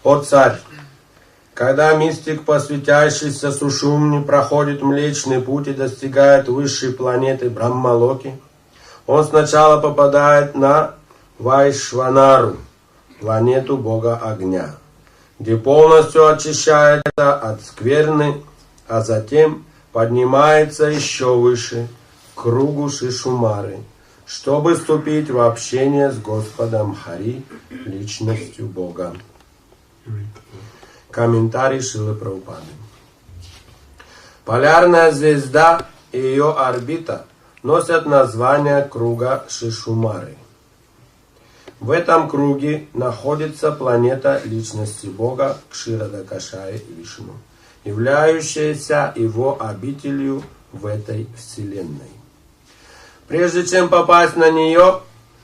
О царь, когда мистик, посвятящийся Сушумни, проходит Млечный Путь и достигает высшей планеты Брахмалоки, он сначала попадает на Вайшванару, планету Бога Огня, где полностью очищается от скверны, а затем поднимается еще выше, к кругу Шишумары, чтобы вступить в общение с Господом Хари, личностью Бога. Комментарий Шрилы Прабхупады. Полярная звезда и ее орбита носят название круга Шишумары. В этом круге находится планета личности Бога Кширадакашая Вишну, являющаяся его обителью в этой вселенной. Прежде чем попасть на нее,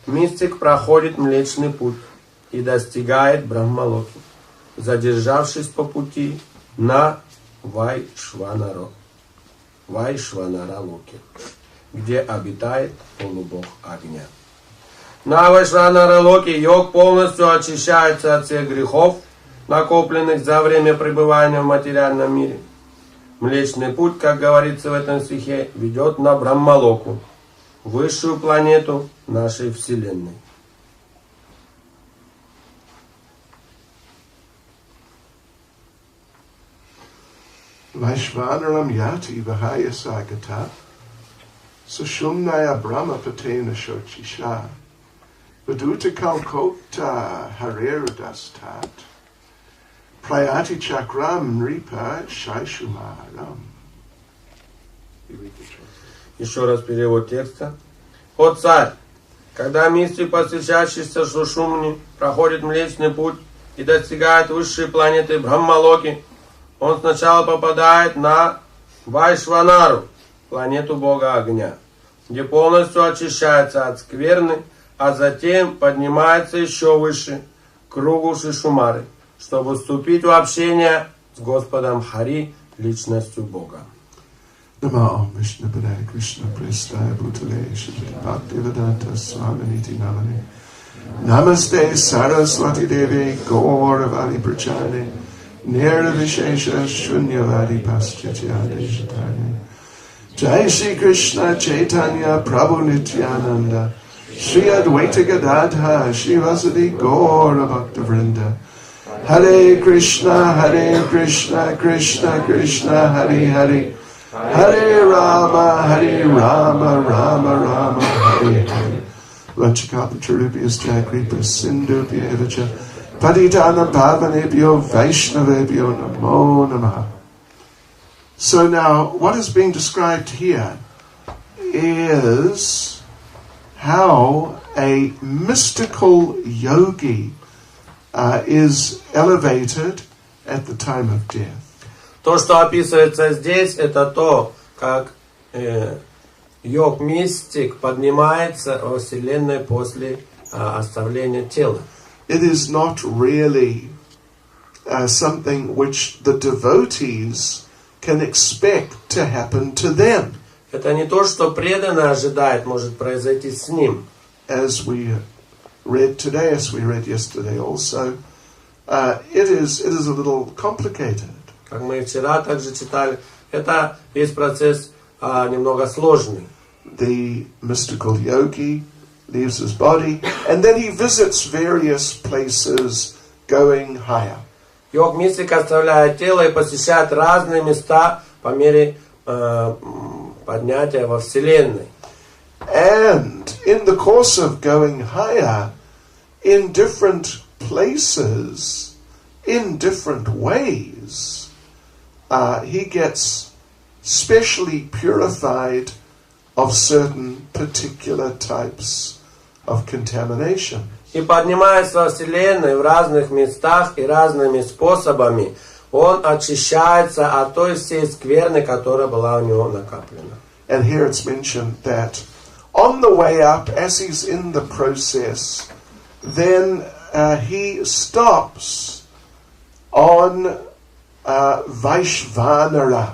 мистик проходит Млечный Путь и достигает Брахмалоки, задержавшись по пути на Вайшванаралоке, где обитает полубог огня. На Вайшванаралоке йог полностью очищается от всех грехов, накопленных за время пребывания в материальном мире. Млечный Путь, как говорится в этом стихе, ведет на Брахмалоку, высшую планету нашей Вселенной. Vaishvanaram yati vahaya sagata sushumnaya brahmapatena shochisha vaduta kalkota harirudastat prayati chakram ripa shaishumaram. Еще раз перевод текста. О царь, когда мистик, посвящающийся Сушумни, проходит Млечный Путь и достигает высшей планеты Брахмалоки, он сначала попадает на Вайшванару, планету Бога Огня, где полностью очищается от скверны, а затем поднимается еще выше, к кругу Шишумары, чтобы вступить в общение с Господом Хари, личностью Бога. Namo Vishnu Padaya Krishna Prestaya Bhutale Shri Bhaktivedanta Swami Namane Namaste Saraswati Devi Gauravadi Prachane Nirvishesha Shunyavadi Paschatyade Shatane Jai Shri Krishna Chaitanya Prabhu Nityananda Shri Advaita Gadadha Shri Vasadi Gaura Bhakta Vrinda Hare Krishna Krishna Krishna Hare Hare Hare Rama, Rama Rama, Hare Hare. Vanchakapacharubhyas Jagripas Sindhubhya Evacha Paditana Bhavanebhyo Vaishnavebhyo Namo Namaha. So now, what is being described here is how a mystical yogi is elevated at the time of death. То, что описывается здесь, это то, как йог-мистик поднимается во Вселенной после оставления тела. It is not really something which the devotees can expect to happen to them. Это не то, что преданный ожидает, может произойти с ним. As we read today, as we read yesterday also, it is a little complicated. Как мы вчера также читали, это весь процесс немного сложный. The mystical yogi leaves his body, and then he visits various places going higher. Йог-мистик оставляет тело и посещает разные места по мере поднятия во Вселенной. And in the course of going higher, in different places, in different ways, he gets specially purified of certain particular types of contamination. И поднимаясь во Вселенной в разных местах и разными способами, он очищается от той всей скверны, которая была у него накоплена. And here it's mentioned that on the way up, as he's in the process, then he stops on Vaishvanara.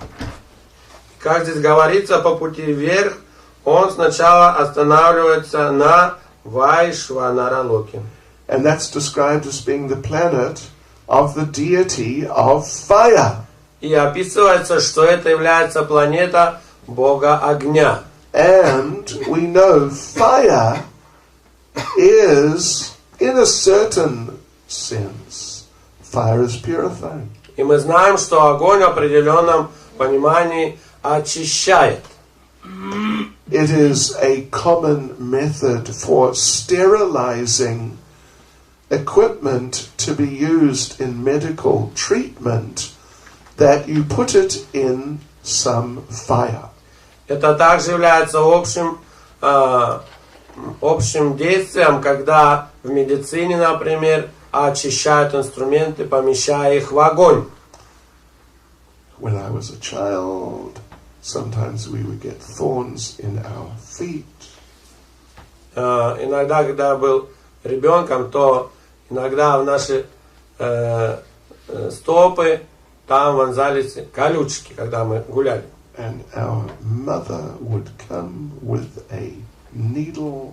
Как здесь говорится, по пути вверх он сначала останавливается на Вайшванаралоке. And that's described as being the planet of the deity of fire. И описывается, что это является планета бога огня. And we know fire is, in a certain sense, fire is purifying. И мы знаем, что огонь в определенном понимании очищает. It is a common method for sterilizing equipment to be used in medical treatment, that you put it in some fire. Это также является общим действием, когда в медицине, например, очищают инструменты, помещая их в огонь. When I was a child, sometimes we would get thorns in our feet. Иногда, когда я был ребенком, то иногда в наши стопы там вонзались колючки, когда мы гуляли. And our mother would come with a needle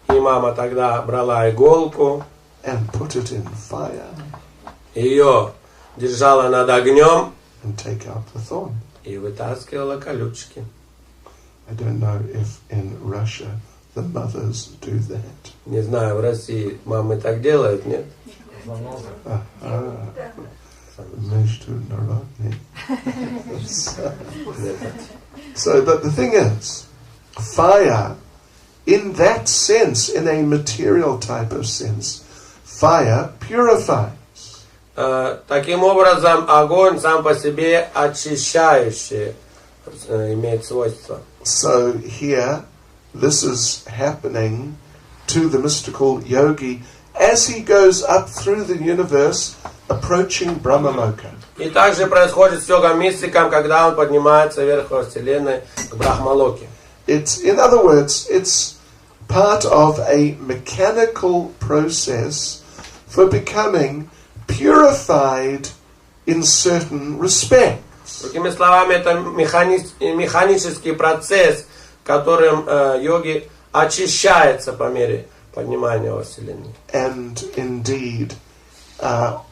И мама тогда брала иголку, and put it in fire ее держала над огнем and take out the thorn. и вытаскивала колючки. I don't know if in Russia the mothers do that. Не знаю, в России мамы так делают, нет? So, but the thing is, fire, in that sense, in a material type of sense, fire purifies. Таким образом, огонь сам по себе очищающий имеет свойство. So here, this is happening to the mystical yogi as he goes up through the universe, approaching Brahmaloka. И также происходит с йога-мистиком, когда он поднимается вверх во Вселенной к Брахмалоке. In other words, it's part of a mechanical process for becoming purified in certain respects. Другими словами, это механический процесс, которым йоги очищается по мере поднимания во Вселенной. And indeed,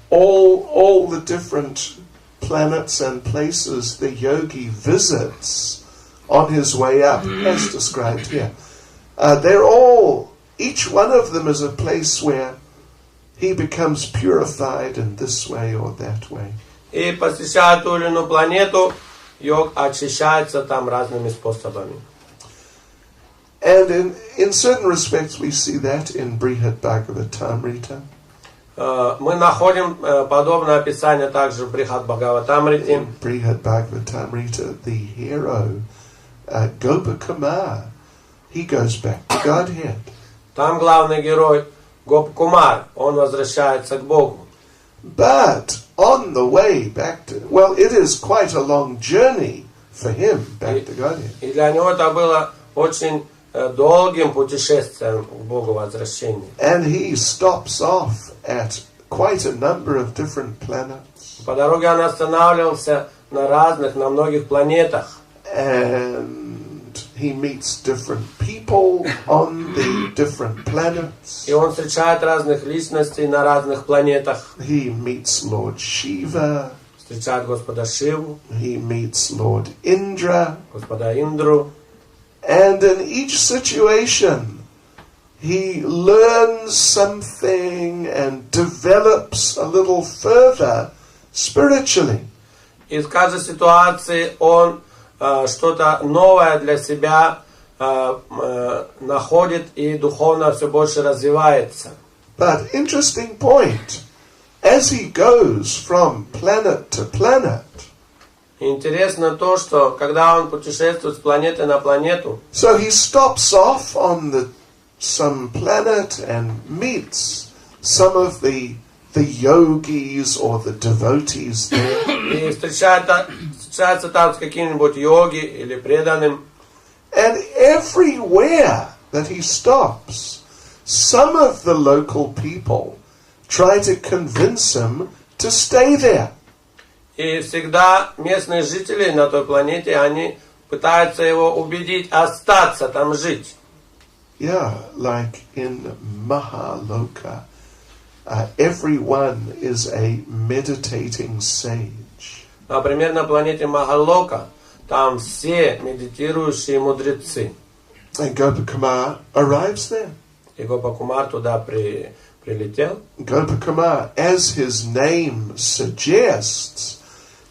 all the different planets and places the yogi visits on his way up, as described here, they're all, each one of them is a place where he becomes purified in this way or that way. И посещая ту или иную планету, йог очищается там разными способами. And in certain respects we see that in Brihad Bhagavatamrita. Мы находим подобное описание также в Брихад Бхагаватамрите. In Brihad Bhagavatamrita, the hero, Gopakumar, he goes back to Godhead. Там главный герой Гопкумар, он возвращается к Богу. But on the way back to, well, it is quite a long journey for him back to Godhead. И для него это было очень долгим путешествием к Богу возвращения. And he stops off at quite a number of different planets. По дороге он останавливался на многих планетах. And he meets different people on the different planets. И он встречает разных личностей на разных планетах. He meets Lord Shiva. Встречает Господа Шиву. He meets Lord Indra. Господа Индру. And in each situation, he learns something and develops a little further spiritually. И в каждой ситуации он что-то новое для себя находит и духовно все больше развивается. But interesting point, as he goes from planet to planet, Интересно то, что когда он путешествует с планеты на планету, so he stops off on some planet and meets some of the yogis or the devotees there. и встречается там с каким-нибудь йоги или преданным. And everywhere that he stops, some of the local people try to convince him to stay there. И всегда местные жители на той планете, они пытаются его убедить остаться там жить. Yeah, like in Mahaloka, everyone is a meditating sage. Например, на планете Махалока там все медитирующие мудрецы. And Gopakumar arrives there. И Гопакумар туда прилетел. Gopakumar, as his name suggests,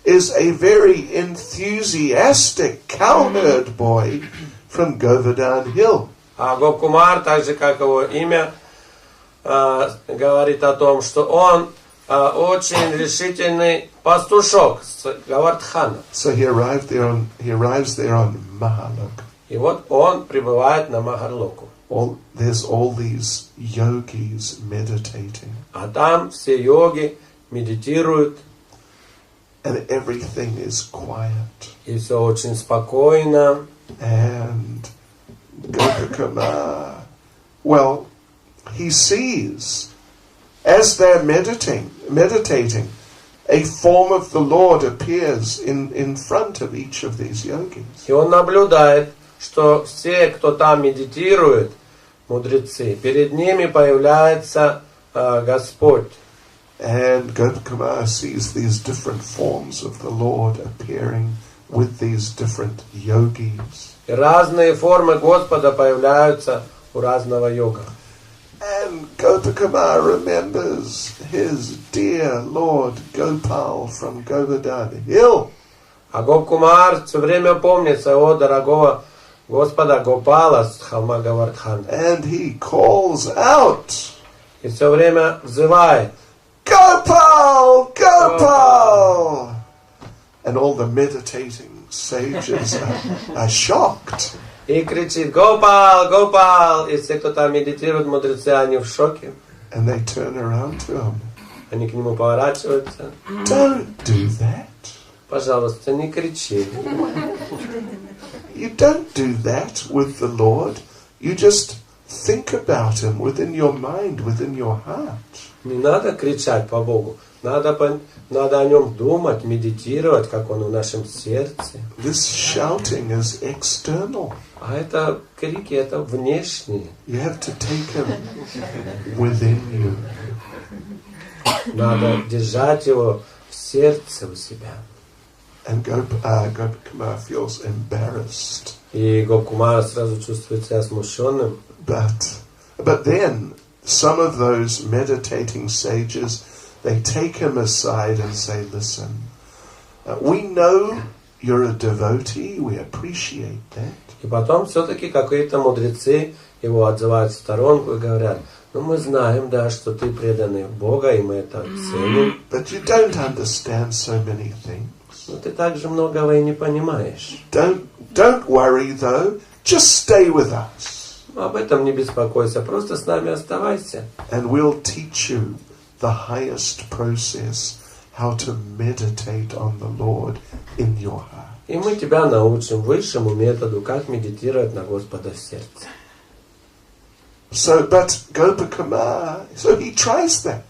is a very enthusiastic cowherd boy from Govardhan Hill. А Гопакумар, так же как его имя, говорит о том, что он очень решительный пастушок с Говардхана. So he arrives there on Mahalok. И вот он прибывает на Махарлоку. There's all these yogis meditating. А там все йоги медитируют. And everything is quiet. И все очень спокойно. And Gopakumar, well, he sees, as they're meditating, a form of the Lord appears in front of each of these yogis. И он наблюдает, что все, кто там медитирует, мудрецы, перед ними появляется Господь. And Gopakumar sees these different forms of the Lord appearing with these different yogis. И разные формы Господа появляются у разного йога. And Gopakumar remembers his dear Lord Gopal from Govardhan Hill. А Гопкумар все время помнит своего дорогого Господа Гопала с холма Говардхана. And he calls out, И все время взывает: Gopal! Gopal! And all the meditating sages are shocked. И кричит: Гопал! Гопал! И все, кто там медитирует, мудрецы, они в шоке. And they turn around to him. Они к нему поворачиваются. Don't do that. Пожалуйста, не кричи. You don't do that with the Lord. You just think about him within your mind, within your heart. Не надо кричать по Богу. Надо о нем думать, медитировать, как он в нашем сердце. This shouting is external. А это крики, это внешние. You have to take him within you. Надо держать его в сердце у себя. And Gopakumar feels embarrassed. И Гопкумар сразу чувствует себя смущенным. But then some of those meditating sages, they take him aside and say, listen, we know you're a devotee, we appreciate that. И потом все-таки какие-то мудрецы его отзывают в сторонку и говорят: ну мы знаем, да, что ты преданный Бога, и мы это ценим. But you don't understand so many things. Но ты также многого и не понимаешь. Don't worry though, just stay with us. Об этом не беспокойся, просто с нами оставайся. And we'll teach you the highest process, how to meditate on the Lord in your heart. И мы тебя научим высшему методу, как медитировать на Господа в сердце. But Gopakumar, so he tries that.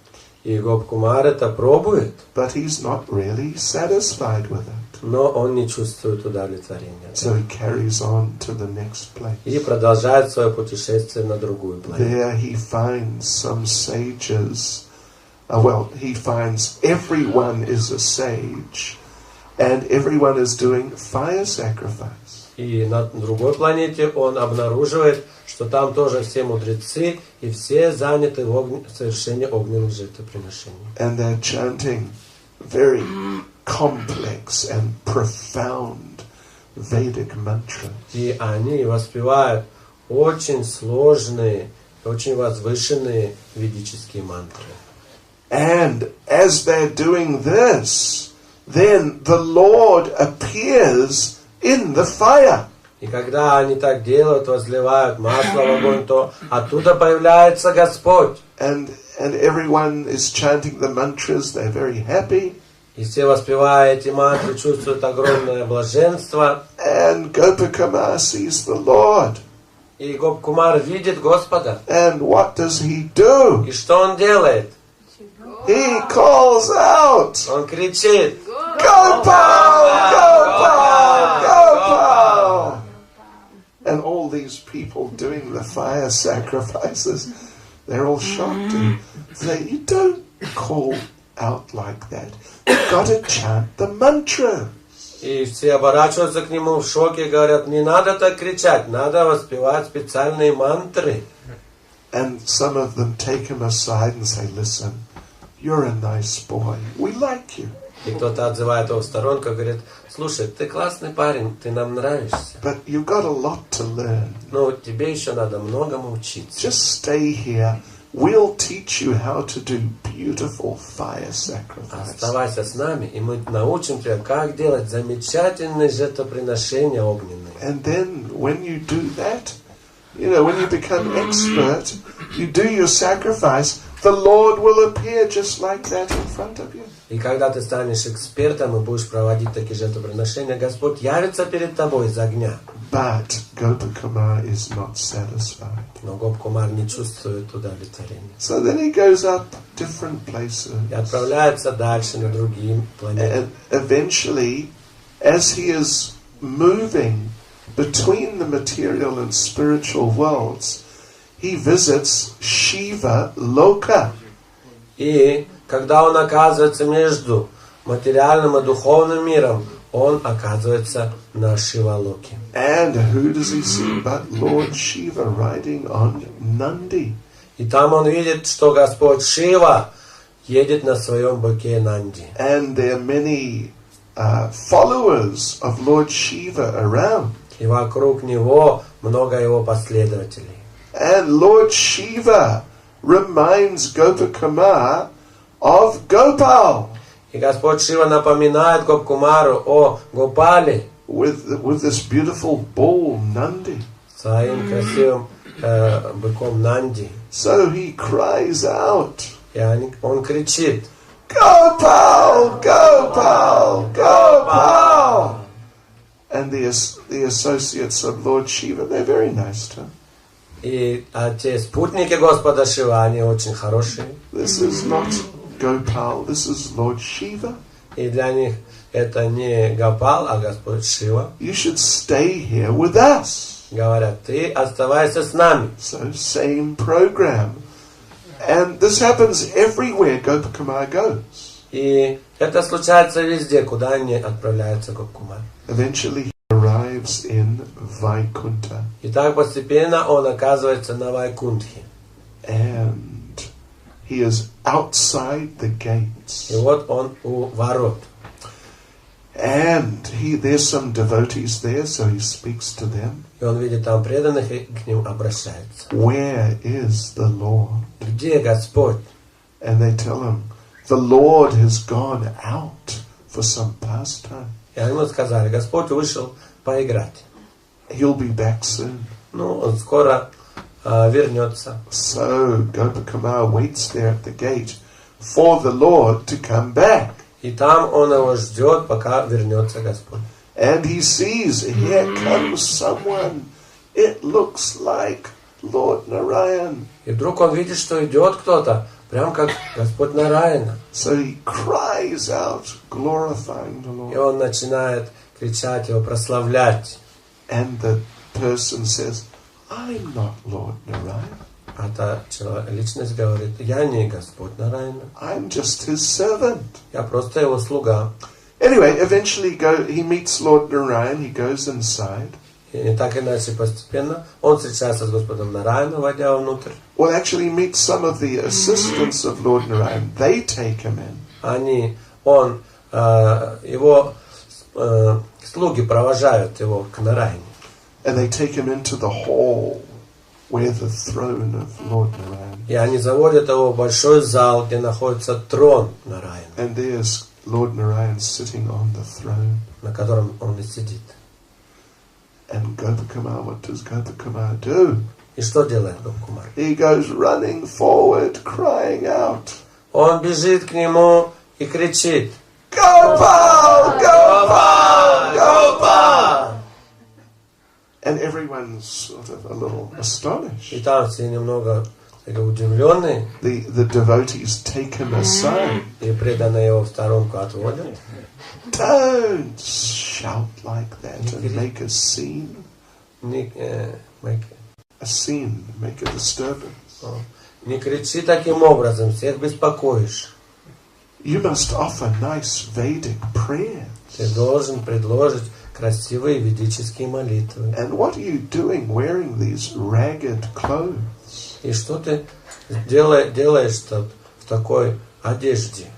И Гопкумар это пробует. But he's not really satisfied with it. Но он не чувствует удовлетворения. So he carries on to the next place. И продолжает свое путешествие на другую планету. There he finds some sages. He finds everyone is a sage, and everyone is doing fire sacrifice. И на другой планете он обнаруживает, что там тоже все мудрецы, и все заняты в совершении огненных жертвоприношений. And they're chanting very complex and profound Vedic mantras. И они воспевают очень сложные, очень возвышенные ведические мантры. And as they're doing this, then the Lord appears in the fire. И когда они так делают, возливают масло в огонь, то оттуда появляется Господь. And everyone is chanting the mantras, they're very happy. И все, воспевая эти мантры, чувствуют огромное блаженство. And Gopakumar sees the Lord. И Гопкумар видит Господа. And what does he do? И что он делает? He calls out, Он кричит: Gopal! Gopal! Gopal! And all these people doing the fire sacrifices, they're all shocked. you don't call out like that. You've got to chant the mantra. И все оборачиваются к нему в шоке и говорят, не надо так кричать, надо воспевать специальные мантры. And some of them take him aside and say, listen, you're a nice boy. We like you. И кто-то отзывает его в сторонку и говорит, слушай, ты классный парень, ты нам нравишься. But you've got a lot to learn. Но тебе еще надо многому учиться. Just stay here. We'll teach you how to do beautiful fire sacrifice. Оставайся с нами, и мы научим тебя, как делать замечательные жертвоприношения огненные. And then when you do that, when you become expert, you do your sacrifice, the Lord will appear just like that in front of you. И когда ты станешь экспертом и будешь проводить такие жертвоприношения, Господь явится перед тобой из огня. But Gopakumar is not satisfied. Но Гопкумар не чувствует удовлетворения. So then he goes up different places. И отправляется дальше на другие планеты. And eventually, as he is moving between the material and spiritual worlds, he visits Shiva Loka. И когда он оказывается между материальным и духовным миром, он оказывается на Шивалоке. And who does he see but Lord Shiva riding on Nandi? И там он видит, что Господь Шива едет на своем быке Нанди. And there are many followers of Lord Shiva around. И вокруг него много его последователей. And Lord Shiva reminds Gopakumar of Gopal. И Господь Шива напоминает Гопкумару о Гопале with this beautiful bull Nandi. Своим красивым быком Нанди. So he cries out. И он кричит: Gopal, Gopal, Gopal. And the associates of Lord Shiva, they're very nice to him. И те спутники Господа Шива, они очень хорошие. This is not Gopal, this is Lord Shiva. И для них это не Гопал, а Господь Шива. You should stay here with us. Говорят, ты оставайся с нами. So same program. And this happens everywhere Gopakumar goes. И это случается везде, куда не отправляется Гопкумар. Eventually he arrives in Vaikunta. И так постепенно он оказывается на Вайкунтхе. And he is outside the gates. И вот он у ворот. And there's some devotees there, so he speaks to them. И он видит там преданных и к ним обращается. Where is the Lord? Где Господь? And they tell him, the Lord has gone out for some pastime. И они ему сказали, Господь вышел поиграть. He'll be back soon. Ну, он скоро вернется. So Gopakumar waits there at the gate for the Lord to come back. И там он его ждет, пока вернется Господь. And he sees, here comes someone. It looks like Lord Narayan. И вдруг он видит, что идет кто-то, прям как Господь Нараяна. So he cries out, glorifying the Lord. И он начинает кричать его, прославлять. And the person says, I'm not Lord Narayan. А та личность говорит, я не Господь Нараяна. I'm just his servant. Я просто его слуга. Anyway, eventually he meets Lord Narayan, he goes inside. И так иначе постепенно он встречается с Господом Нараяна, войдя внутрь. Well, actually he meets some of the assistants of Lord Narayan. They take him in. Его слуги провожают его к Нараяне. And they take him into the hall where the throne of Lord Narayan. И они заводят его в большой зал, где находится трон Нараяна. And there's Lord Narayan sitting on the throne. На котором он и сидит. And Gopakumar, what does Gopakumar do? И что делает Гопкумар? He goes running forward, crying out. Он бежит к нему и кричит: Gopal! Gopal! Gopal! And everyone's sort of a little astonished. И там все немного удивленные. The devotees take him aside. И преданные его в сторонку отводят. Don't shout like that and make a scene. Make A scene, make a disturbance. Не кричи таким образом, всех беспокоишь. You must offer nice Vedic prayers. Ты должен предложить красивые ведические молитвы. And what are you doing wearing these ragged clothes? И что ты делаешь в такой одежде?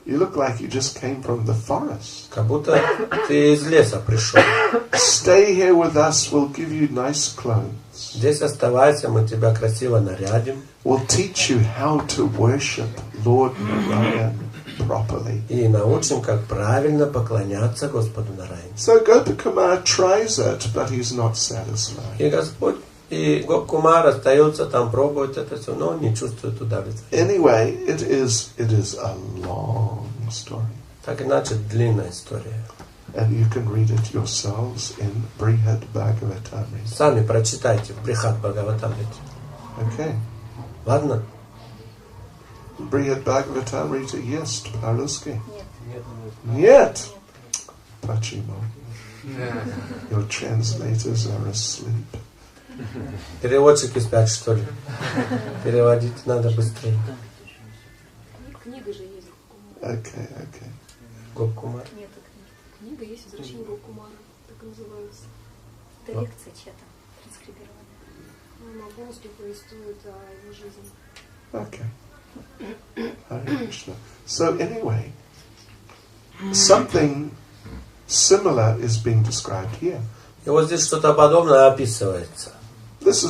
You look like you just came from the forest. Как будто ты из леса пришел. Stay here with us, we'll give you nice clothes. Здесь оставайся, мы тебя красиво нарядим. We'll teach you how to worship Lord Narayan properly. И научим, как правильно поклоняться Господу Нараяне. So Gopakumar tries it, but he's not satisfied. И Господь, и Гопкумар остается там, пробует это все, но не чувствует удовлетворения. Anyway, it is a long story. Так иначе длинная история. And you can read it yourselves in Brihad Bhagavatamrita. Сами прочитайте в Брихат Бхагаватамрите. Okay. Ладно? Brihad Bhagavatamrita есть по-русски? Нет. Нет. Почему? Your translators are asleep. Переводчики спят, что ли? Переводить надо быстрее. Книга же есть. Okay. Гопкумар. Нет, книга есть «Возвращение Гопкумара», так и называется. Это лекция чья-то, транскрибированная. Она полностью повествует о его жизни. Okay. Hare Krishna. So anyway, something similar is being described here. И вот здесь что-то подобное описывается. This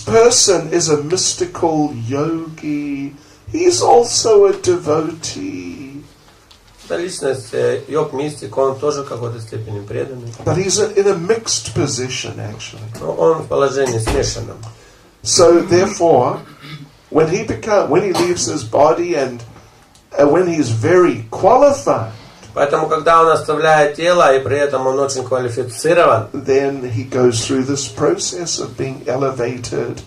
person is a mystical yogi. He's also a devotee. Эта личность, йог-мистик, он тоже в какой-то степени преданный. But he's in a mixed position, actually. Но он в положении смешанном. So therefore, when he leaves his body and when he's very qualified, Поэтому, когда он оставляет тело, и при этом он очень квалифицирован, then he goes through this process of being elevated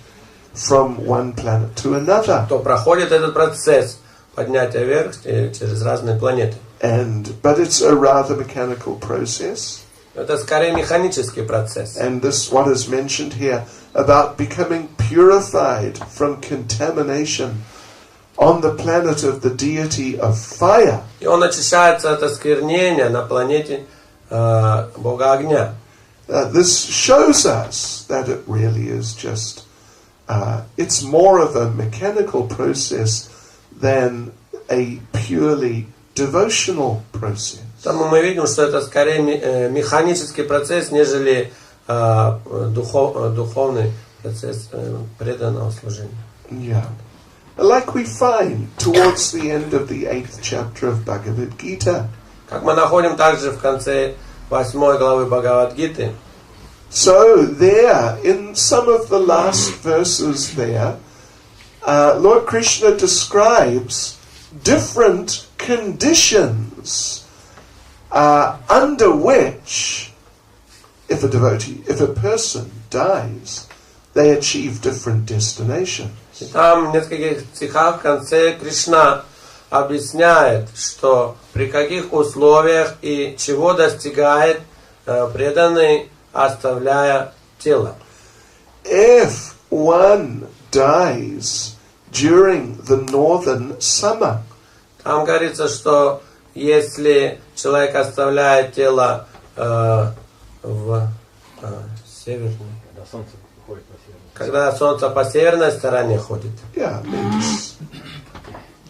from one planet to another. то проходит этот процесс поднятия вверх через разные планеты. But it's a rather mechanical process. Это скорее механический процесс. And this, what is mentioned here about becoming purified from contamination on the planet of the deity of fire. И он очищается от осквернения на планете Бога огня. This shows us that it really is just, it's more of a mechanical process than a purely devotional process. Потому мы видим, что это скорее механический процесс, нежели духовный процесс преданного служения. Yeah. Like we find towards the end of the 8th chapter of Bhagavad Gita. Как мы находим также в конце 8 главы Бхагавад-гиты. So there, in some of the last verses there, Lord Krishna describes different conditions under which, if a person dies, they achieve different destinations. И там в нескольких стихах в конце Кришна объясняет, что при каких условиях и чего достигает преданный, оставляя тело. If one dies during the northern summer, Там говорится, что если человек оставляет тело в северной, когда солнце по северной стороне ходит, means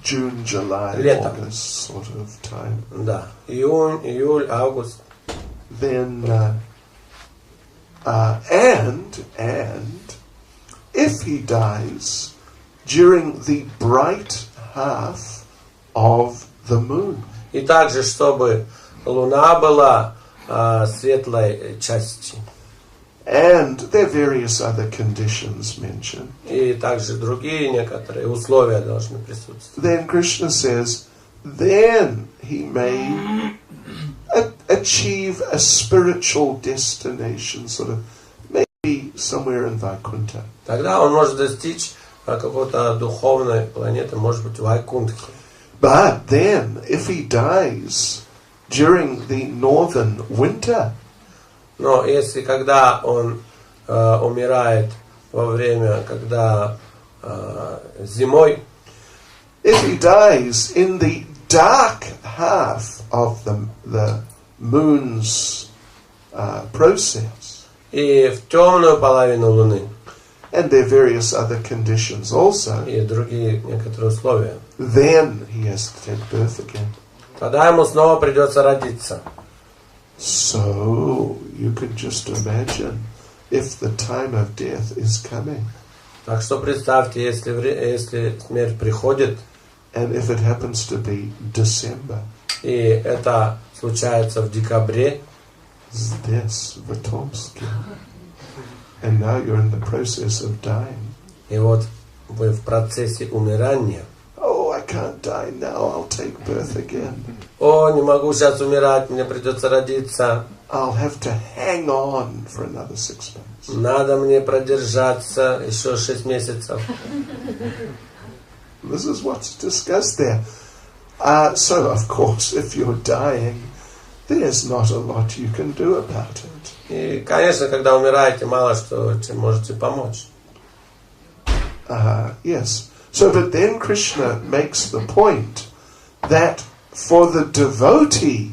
June, July, Летом. August sort of time, да, июль, август, then and if he dies during the bright half of the moon, и также, чтобы луна была светлой частью, and there are various other conditions mentioned, и также другие некоторые условия должны присутствовать. then Krishna says, then he may achieve a spiritual destination, sort of maybe somewhere in Vaikuntha. Тогда он может достичь какой-то духовной планеты, может быть, Вайкунтхи. But then, if he dies during the northern winter, Но если когда он умирает во время, когда зимой, if he dies in the dark half of the moon's process, и в темную половину Луны, and there are various other conditions also, и другие некоторые условия, then he has to take birth again. тогда ему снова придется родиться. So you can just imagine if the time of death is coming. Так что представьте, если смерть приходит, And if it happens to be December, и это случается в декабре, здесь, в Томске, and now you're in the process of dying. и вот вы в процессе умирания. Oh, I can't die now, I'll take birth again. О, не могу сейчас умирать, мне придется родиться. I'll have to hang on for another 6 months. Надо мне продержаться еще 6 месяцев. This is what's discussed there. So, of course, if you're dying, there's not a lot you can do about it. И, конечно, когда умираете, мало что чем можете помочь. Yes. So, but then Krishna makes the point that for the devotee,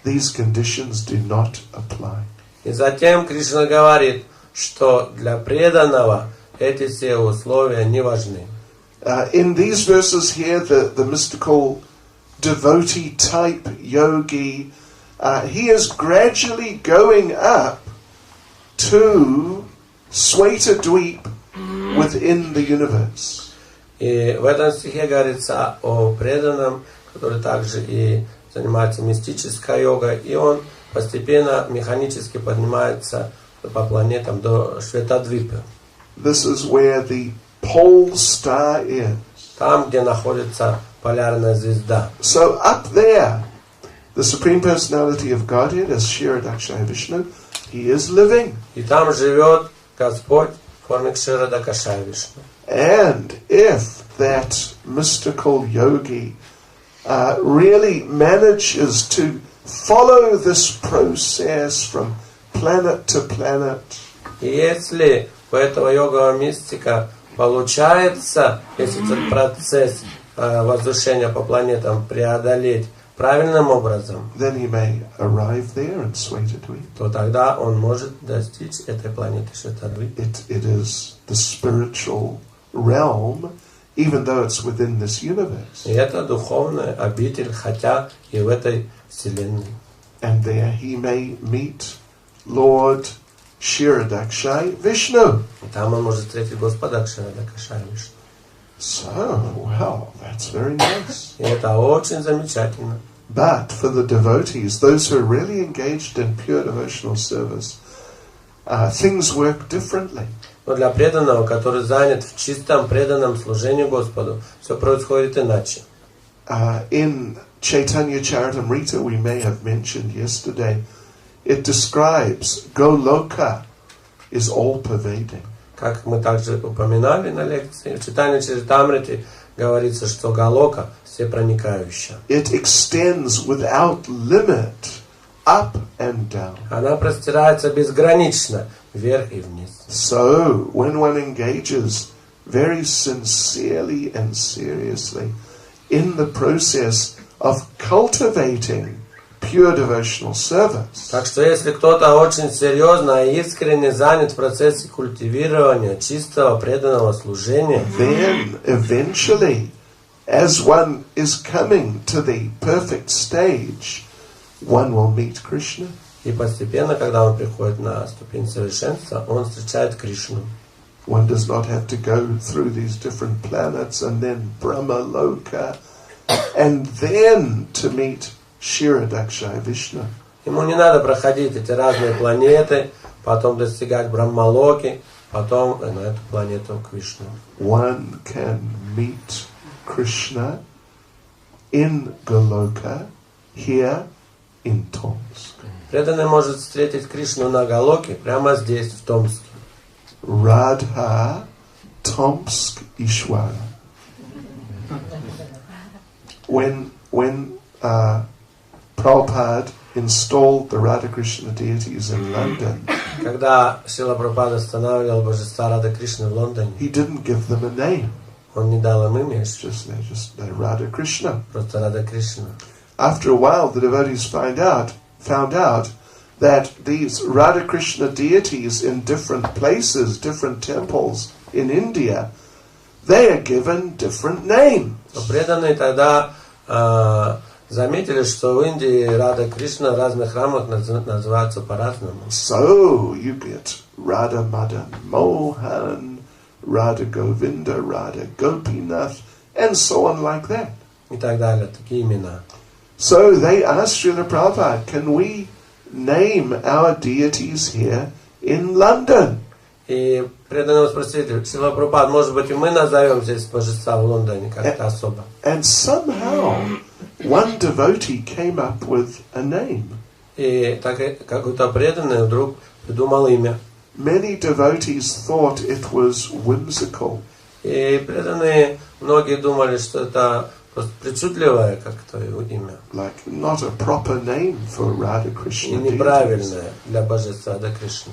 these conditions do not apply. И затем Кришна говорит, что для преданного эти все условия не важны. In these verses here, the mystical devotee type yogi, he is gradually going up to Sweta Dweep within the universe. И в этом стихе говорится о преданном, который также и занимается мистической йогой, и он постепенно механически поднимается по планетам до Шветадвипы. This is where the pole star is. Там, где находится полярная звезда. So up there, the Supreme Personality of Godhead, as Kshirodakshaya Vishnu, he is living. И там живет Господь в форме Кширадакашая Вишну. And if that mystical yogi really manages to follow this process from planet to planet, И если у этого йогового мистика получается, если этот процесс возвышения по планетам преодолеть правильным образом, then he may arrive there in Sweta Dweep. то тогда он может достичь этой планеты Шветадвипы. It is the spiritual realm, even though it's within this universe. И это духовная обитель, хотя и в этой вселенной. And there he may meet Lord Kshirodakshaya Vishnu. И там он может встретить Господа Кширадакашая Вишну. So, well, that's very nice. И это очень замечательно. But for the devotees, those who are really engaged in pure devotional service, things work differently. Но для преданного, который занят в чистом преданном служении Господу, все происходит иначе. In Chaitanya Charitamrita, we may have mentioned yesterday, it describes Goloka is all-pervading. Как мы также упоминали на лекции, в Чайтанья Чаритамрите говорится, что Галока всепроникающая. It extends without limit, up and down. Она простирается безгранично, вверх и вниз. So, when one engages very sincerely and seriously in the process of cultivating pure devotional service, Так что если кто-то очень серьезно и искренне занят в процессе культивирования чистого преданного служения, then eventually, as one is coming to the perfect stage, one will meet Krishna. и постепенно, когда он приходит на ступень совершенства, он встречает Кришну. One does not have to go through these different planets and then Brahma Loka and then to meet Kshirodakshaya Vishnu. Ему не надо проходить эти разные планеты, потом достигать Брахмалоки, потом на эту планету к Вишну. One can meet Krishna in Goloka, here in Tomsk. Преданный может встретить Кришну на Галоке прямо здесь, в Томске. Radha Tomsk Ishwara. When Prabhupada installed the Radha Krishna deities in London, Когда Шрила Прабхупада останавливал божества Рада Кришны в Лондоне, he didn't give them a name. он не дал им имя, They're Radha Krishna. просто Рада Кришна. After a while, the devotees found out that these Radha Krishna deities in different places, different temples in India, they are given different names. Преданные тогда заметили, что в Индии Рада Кришна в разных храмах называются по-разному. So you get Radha Madan Mohan, Radha Govinda, Radha Gopinath, and so on like that. И так далее, такие имена. So they asked Srila Prabhupada, can we name our deities here in London? И преданные спросили, Шрила Прабхупада, может быть, и мы назовем здесь божества в Лондоне как-то особо. And somehow one devotee came up with a name. И так какой-то преданный вдруг придумал имя. Many devotees thought it was whimsical. И преданные многие думали, что это просто причудливое как-то его имя. Like not a proper name for Radha И Krishna. неправильное для божества Рада Кришны.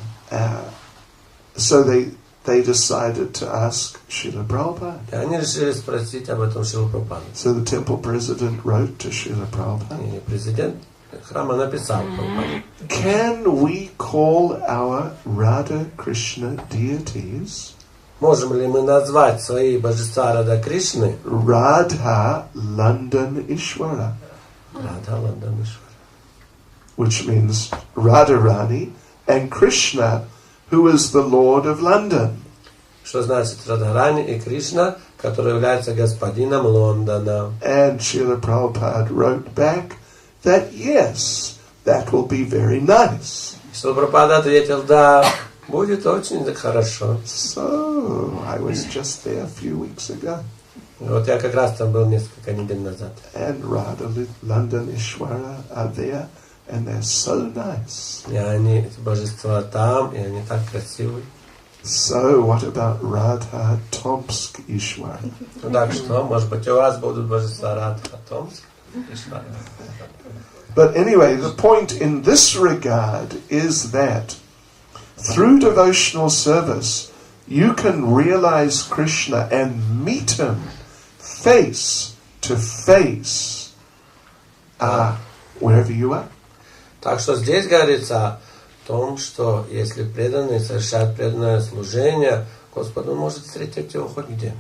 So they decided to ask Srila Prabhupada. И они решили спросить об этом Шрилу Прабхупаду. So the temple president wrote to Srila Prabhupada. И президент храма написал Прабхупаду. Can we call our Radha Krishna deities Можем ли мы назвать свои божества Рада Кришны Radha London Ishwara? Радха Ландамишвара. Which means Radharani and Krishna, who is the Lord of London. Что значит Радхарани и Кришна, который является господином Лондона. And Srila Prabhupada wrote back that yes, that will be very nice. Шрила Прабхупада ответил, да, будет очень хорошо. So, I was just there a few weeks ago. Вот я как раз там был несколько недель назад. And Radha London Ishwara are there, and they're so nice. И они, эти божества там, и они так красивые. So, what about Radha Tomsk Ishwara? Ну так что, может быть, у вас будут божества Радха Томск? But anyway, the point in this regard is that through devotional service, you can realize Krishna and meet him face to face wherever you are. Так что здесь говорится о том, что если преданный совершает преданное служение, Господь он может встретить его хоть где.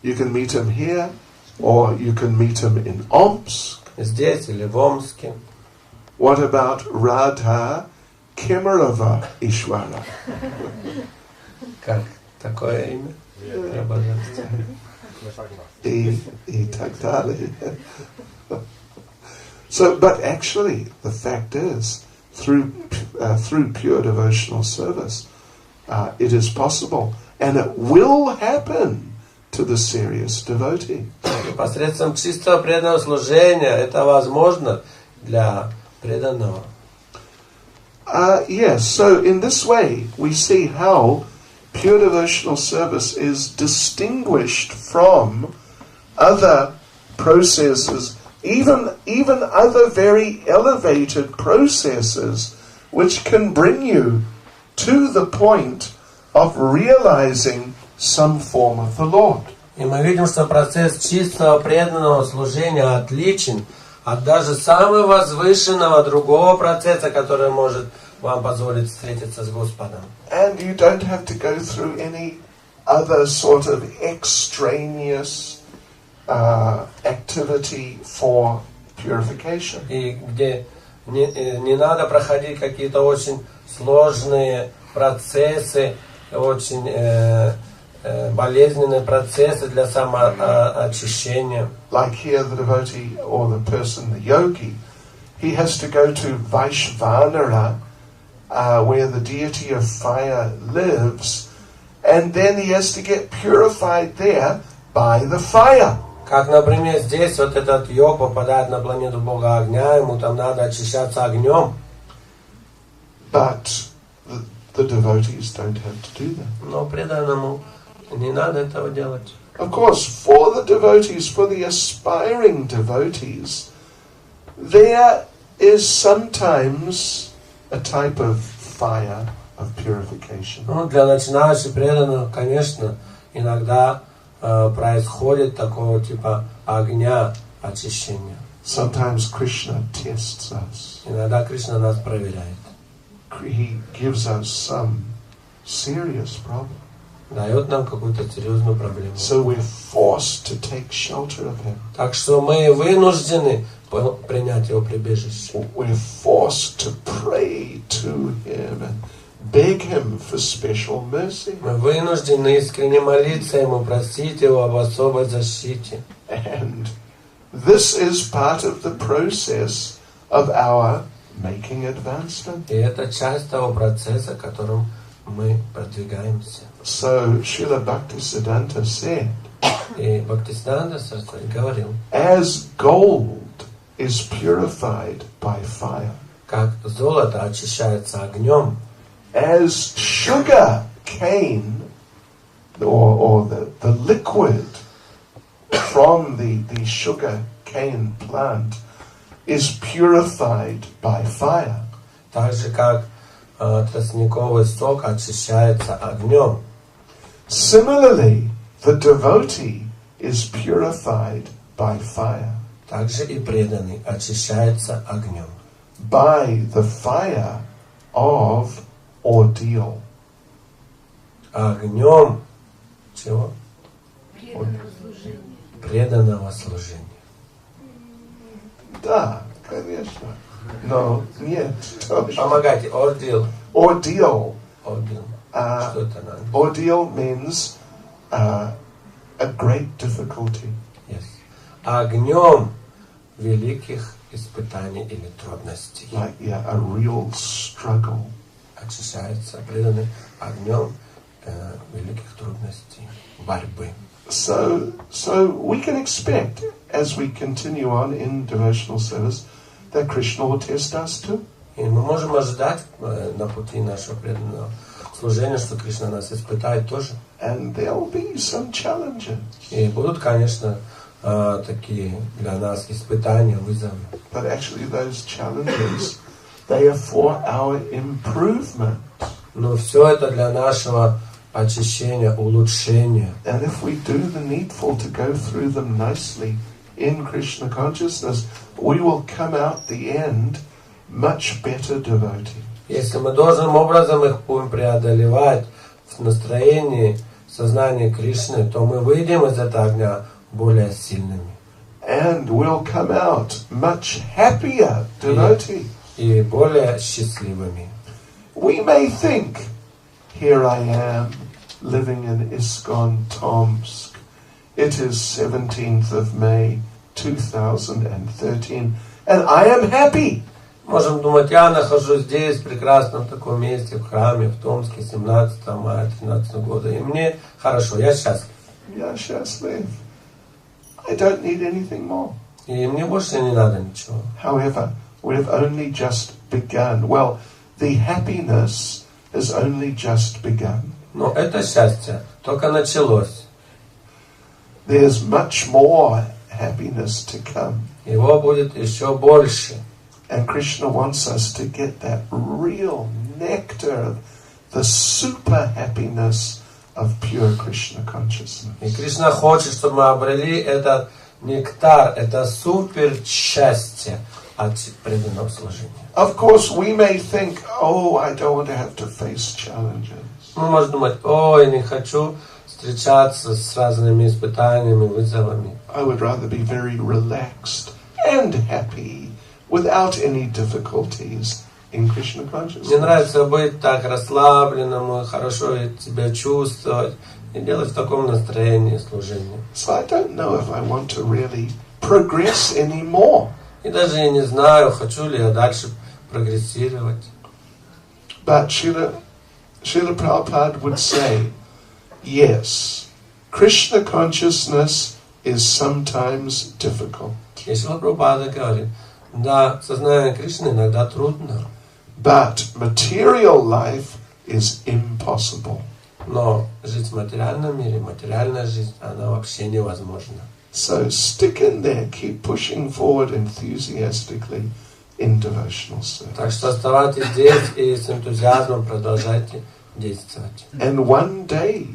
You can meet him here, or you can meet him in Omsk. Здесь или в Омске. What about Radha Kemerava Ishwara? Как такое имя? Для божества. И так далее. So, but actually, the fact is, through pure devotional service, it is possible, and it will happen to the serious devotee. Посредством чистого преданного служения это возможно для преданного. Yes, so in this way, we see how pure devotional service is distinguished from other processes, even other very elevated processes, which can bring you to the point of realizing some form of the Lord. И мы видим, что процесс чистого преданного служения отличен от даже самого возвышенного другого процесса, который может вам позволить встретиться с Господом. And you don't have to go through any other sort of extraneous activity for purification. И где не надо проходить какие-то очень сложные процессы, очень болезненные процессы для самоочищения. Like here, the devotee or the person, the yogi, he has to go to Vaishvanara, where the deity of fire lives, and then he has to get purified there by the fire. Как, например, здесь вот этот йог попадает на планету Бога огня, ему там надо очищаться огнем. But the devotees don't have to do that. Но преданному не надо этого делать. Of course, for the devotees, for the aspiring devotees, there is sometimes a type of fire of purification. Ну, для начинающих преданных, конечно, иногда происходит такого типа огня очищения. Sometimes Krishna tests us. Иногда Кришна нас проверяет. He gives us some serious problem. Дает нам какую-то серьезную проблему. So we're forced to take shelter of him. Так что мы вынуждены принять его прибежище. We're forced to pray to him and beg him for special mercy. Мы вынуждены искренне молиться ему, просить его об особой защите. And this is part of the process of our making advancement. И это часть того процесса, которым мы продвигаемся. So Srila Bhaktisiddhanta said, И Бхактиведанта говорил, as gold is purified by fire, как золото очищается огнем, as sugar cane or the liquid from the sugar cane plant is purified by fire. так же как тростниковый сок очищается огнем. Similarly, the devotee is purified by fire. Также и преданный очищается огнем. By the fire of ordeal. Огнем чего? Преданного служения. Преданного служения. Да, конечно. Но нет. Помогайте. Ордил. Ordeal. Ордил. Что это надо? Ordeal means a great difficulty. Yes. Огнем великих испытаний или трудностей. Like, yeah, a real struggle. Очищается преданный огнем великих трудностей, борьбы. So we can expect, as we continue on in devotional service, that Krishna will test us too. И мы можем ожидать на пути нашего преданного служения, что Кришна нас испытает тоже. And there will be some challenges. И будут, конечно, такие для нас испытания, вызовы. But actually those challenges, they are for our improvement. Но все это для нашего очищения, улучшения. And if we do the needful to go through them nicely in Krishna consciousness, we will come out the end much better devotee. Если мы должным образом их будем преодолевать в настроении сознания Кришны, то мы выйдем из этого огня более сильными. And we'll come out much happier devotee. И более счастливыми. We may think, here I am, living in ISKCON Tomsk. It is 17th of May, 2013, and I am happy. Можем думать, я нахожусь здесь, в прекрасном таком месте, в храме, в Томске, 17 мая 2013 года, и мне хорошо, я счастлив. Я счастлив. I don't need anything more. И мне больше не надо ничего. However, we've only just begun. Well, the happiness has only just begun. Но это счастье только началось. There's much more happiness to come. Его будет еще больше. And Krishna wants us to get that real nectar, the super happiness of pure Krishna consciousness. И Кришна хочет, чтобы мы обрели этот нектар, это супер счастье от преданного служения. Of course, we may think, oh, I don't want to have to face challenges. Мы можем думать, ой, не хочу встречаться с разными испытаниями, вызовами. I would rather be very relaxed and happy without any difficulties in Krishna consciousness. Мне нравится быть так расслабленным, хорошо себя чувствовать и делать в таком настроении служения. So I don't know if I want to really progress anymore. И даже я не знаю, хочу ли я дальше прогрессировать. But Srila Prabhupada would say, yes, Krishna consciousness is sometimes difficult. И Шрила Прабхупада говорит, да, сознание Кришны иногда трудно, but material life is impossible. но жить в материальном мире, материальная жизнь, она вообще невозможна. So stick in there, keep pushing forward enthusiastically in devotional service. Так что оставайтесь здесь и с энтузиазмом продолжайте действовать. And one day,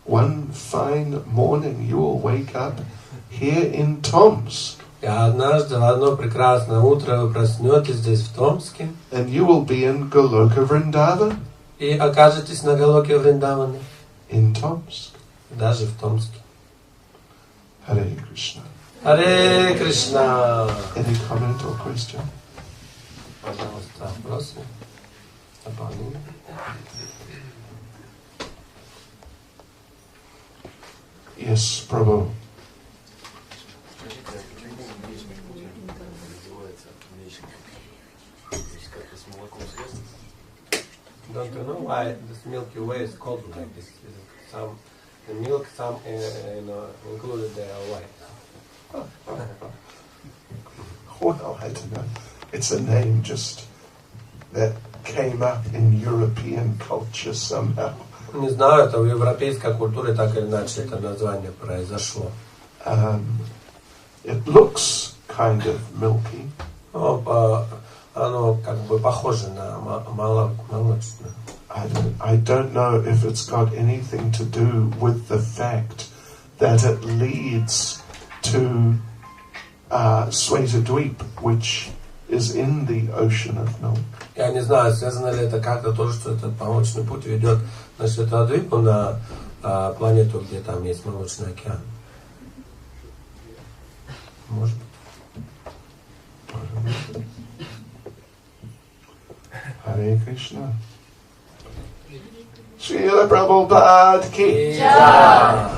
one fine morning, you will wake up here in Tomsk. И однажды в одно прекрасное утро вы проснетесь здесь в Томске. And you will be in Goloka Vrindavan. И окажетесь на Галоке Вриндаване. In Tomsk. Даже в Томске. Hare Krishna. Харе Кришна. Any comment or question? Пожалуйста, вопросы? Дополнения? Yes, Prabhu. Don't you know why this Milky Way is called like this? Some the milk, some included there white. Well, I don't know. It's a name just that came up in European culture somehow. Не знаю, это в европейской культуре так или иначе это название произошло. It looks kind of milky. Оно как бы похоже на молочное. I don't know if it's got anything to do with the fact that it leads to Svetadweep, which is in the ocean of milk. Я не знаю, связано ли это как-то то, что этот молочный путь ведет на Светадвипу, на планету, где там есть молочный океан. Может быть. Hare Krishna. Шрила Прабхупада ки. Джай.